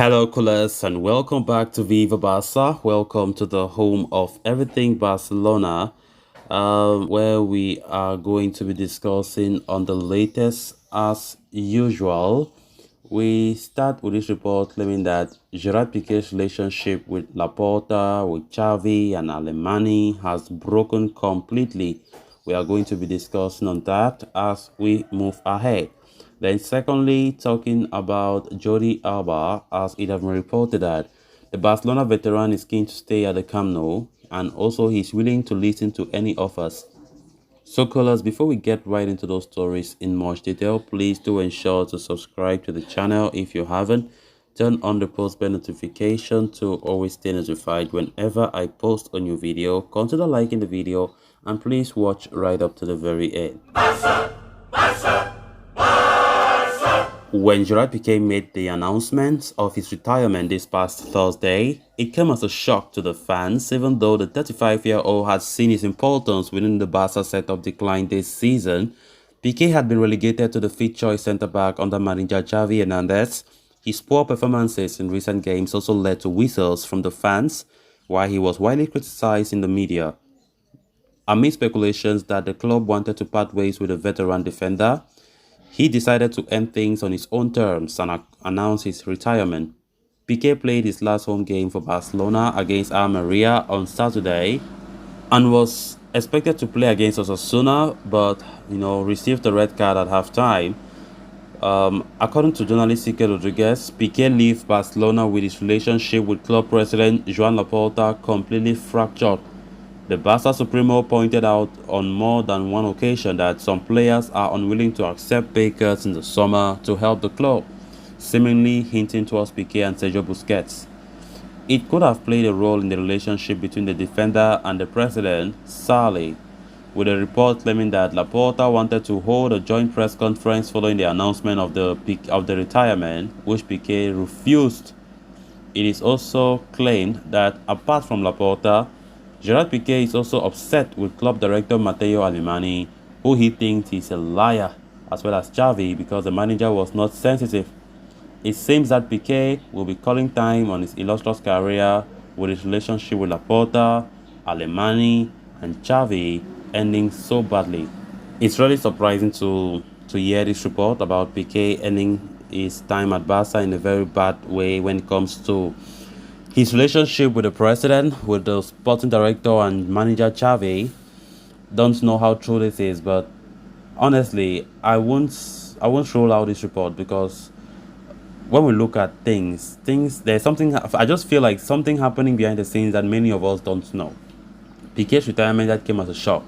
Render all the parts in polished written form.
Hello, Coolers, and welcome back to Viva Barca. Welcome to the home of everything Barcelona, where we are going to be discussing on the latest as usual. We start with this report claiming that Gerard Pique's relationship with Laporta, with Xavi, and Alemany has broken completely. We are going to be discussing on that as we move ahead. Then secondly, talking about Jordi Alba, as it has been reported that the Barcelona veteran is keen to stay at the Camp Nou, and also he's willing to listen to any offers. So callers, before we get right into those stories in much detail, please do ensure to subscribe to the channel if you haven't. Turn on the post bell notification to always stay notified whenever I post a new video. Consider liking the video and please watch right up to the very end. When Gerard Piqué made the announcement of his retirement this past Thursday, it came as a shock to the fans, even though the 35-year-old had seen his importance within the Barca setup decline this season. Piqué had been relegated to the fifth choice centre-back under manager Xavi Hernandez. His poor performances in recent games also led to whistles from the fans, while he was widely criticised in the media. Amid speculations that the club wanted to part ways with the veteran defender, he decided to end things on his own terms and announce his retirement. Piqué played his last home game for Barcelona against Almeria on Saturday and was expected to play against Osasuna, but received a red card at halftime. According to journalist Ike Rodriguez, Piqué left Barcelona with his relationship with club president Joan Laporta completely fractured. The Barca Supremo pointed out on more than one occasion that some players are unwilling to accept pay cuts in the summer to help the club, seemingly hinting towards Piqué and Sergio Busquets. It could have played a role in the relationship between the defender and the president, Sarli, with a report claiming that Laporta wanted to hold a joint press conference following the announcement of the retirement, which Piqué refused. It is also claimed that apart from Laporta, Gerard Piqué is also upset with club director Matteo Alemany, who he thinks is a liar, as well as Xavi because the manager was not sensitive. It seems that Piqué will be calling time on his illustrious career with his relationship with Laporta, Alemany, and Xavi ending so badly. It's really surprising to hear this report about Piqué ending his time at Barca in a very bad way when it comes to his relationship with the president, with the sporting director and manager Xavi. Don't know how true this is, but honestly, I won't roll out this report because when we look at things, there's something. I just feel like something happening behind the scenes that many of us don't know. Piqué's retirement that came as a shock.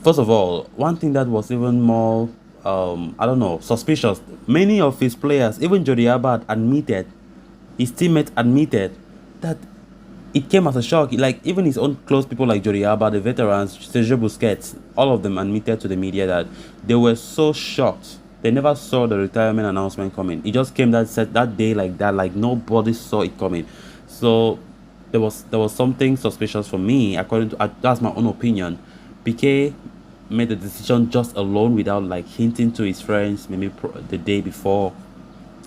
First of all, one thing that was even more, suspicious. Many of his players, even Jordi Alba, his teammates admitted that it came as a shock. Like, even his own close people like Jordi Alba, the veterans, Sergio Busquets, all of them admitted to the media that they were so shocked. They never saw the retirement announcement coming. It just came that day like that, like nobody saw it coming. So there was something suspicious for me, according to that's my own opinion. Piqué made the decision just alone without like hinting to his friends maybe the day before.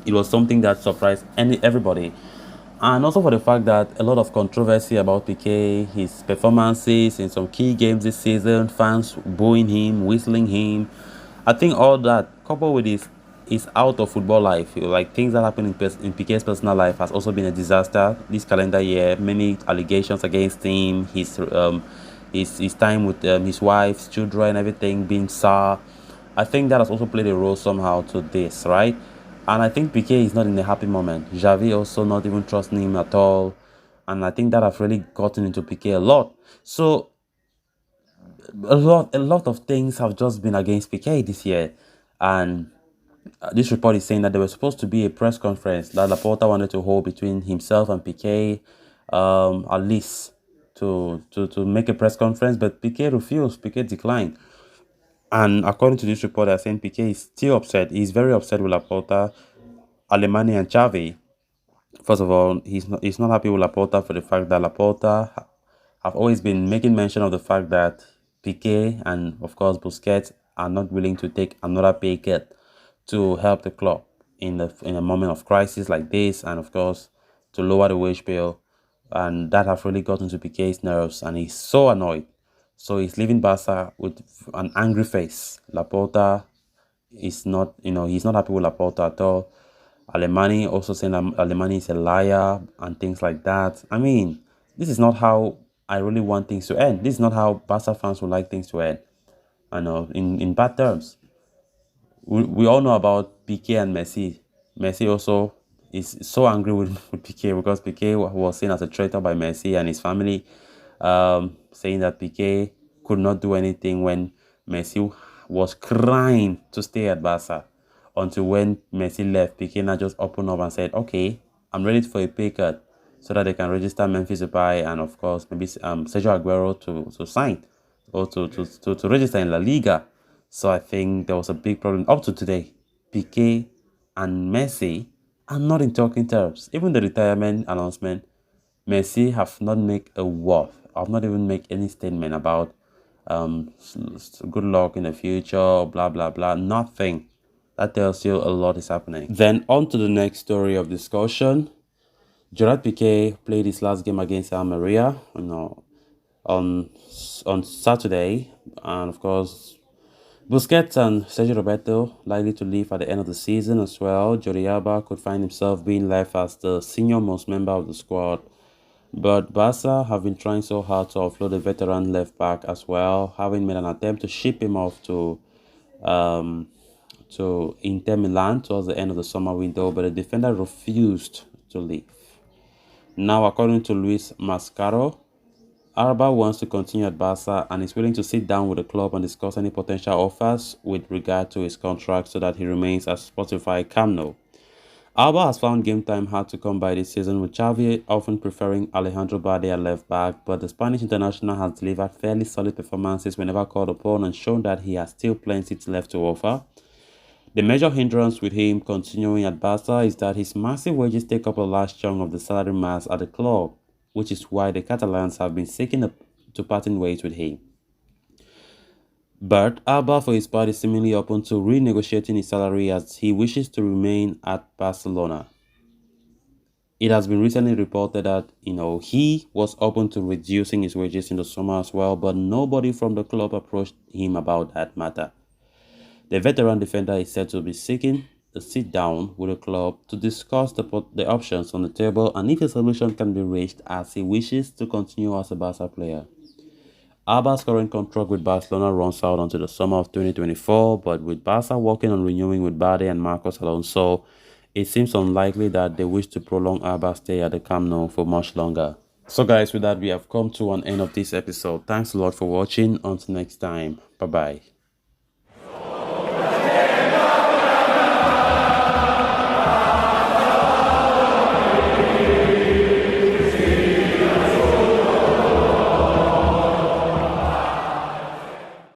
It was something that surprised everybody. And also for the fact that a lot of controversy about Piqué, his performances in some key games this season, fans booing him, whistling him. I think all that, coupled with his out of football life, like things that happen in Piqué's personal life, has also been a disaster this calendar year. Many allegations against him, his time with his wife's children, everything being sour. I think that has also played a role somehow to this, right? And I think Piqué is not in a happy moment. Xavi also not even trusting him at all. And I think that have really gotten into Piqué a lot. So a lot of things have just been against Piqué this year. And this report is saying that there was supposed to be a press conference that Laporta wanted to hold between himself and Piqué, at least to make a press conference, but Piqué refused. Piqué declined. And according to this report, they're saying Piqué is still upset. He's very upset with Laporta, Alemany, and Xavi. First of all, he's not happy with Laporta for the fact that Laporta have always been making mention of the fact that Piqué and of course Busquets are not willing to take another pay cut to help the club in a moment of crisis like this, and of course to lower the wage bill, and that have really gotten to Pique's nerves, and he's so annoyed. So he's leaving Barca with an angry face. Laporta is not, he's not happy with Laporta at all. Alemany also saying Alemany is a liar and things like that. I mean, this is not how I really want things to end. This is not how Barca fans would like things to end. I know, in bad terms. We all know about Pique and Messi. Messi also is so angry with Pique because Pique was seen as a traitor by Messi and his family, saying that Pique could not do anything when Messi was crying to stay at Barca. Until when Messi left, Pique now just opened up and said, okay, I'm ready for a pay cut so that they can register Memphis Depay and of course maybe Sergio Aguero to sign or to register in La Liga. So I think there was a big problem up to today. Pique and Messi are not in talking terms. Even the retirement announcement, Messi have not made a word. Have not even make any statement about good luck in the future, blah blah blah. Nothing. That tells you a lot is happening. Then on to the next story of discussion. Gerard Piqué played his last game against Almeria, on Saturday, and of course Busquets and Sergio Roberto likely to leave at the end of the season as well. Jordi Alba could find himself being left as the senior most member of the squad. But Barca have been trying so hard to offload the veteran left back as well, having made an attempt to ship him off to Inter Milan towards the end of the summer window, but the defender refused to leave. Now, according to Luis Mascaro, Alba wants to continue at Barca and is willing to sit down with the club and discuss any potential offers with regard to his contract so that he remains at Spotify Camp Nou. Alba has found game time hard to come by this season, with Xavi often preferring Alejandro Balde at left back, but the Spanish international has delivered fairly solid performances whenever called upon and shown that he has still plenty left to offer. The major hindrance with him continuing at Barca is that his massive wages take up a large chunk of the salary mass at the club, which is why the Catalans have been seeking to parting ways with him. But Alba, for his part, is seemingly open to renegotiating his salary as he wishes to remain at Barcelona. It has been recently reported that, he was open to reducing his wages in the summer as well, but nobody from the club approached him about that matter. The veteran defender is said to be seeking a sit-down with the club to discuss the options on the table and if a solution can be reached, as he wishes to continue as a Barca player. Alba's current contract with Barcelona runs out until the summer of 2024, but with Barca working on renewing with Balde and Marcos Alonso, it seems unlikely that they wish to prolong Alba's stay at the Camp Nou for much longer. So guys, with that, we have come to an end of this episode. Thanks a lot for watching. Until next time, bye bye.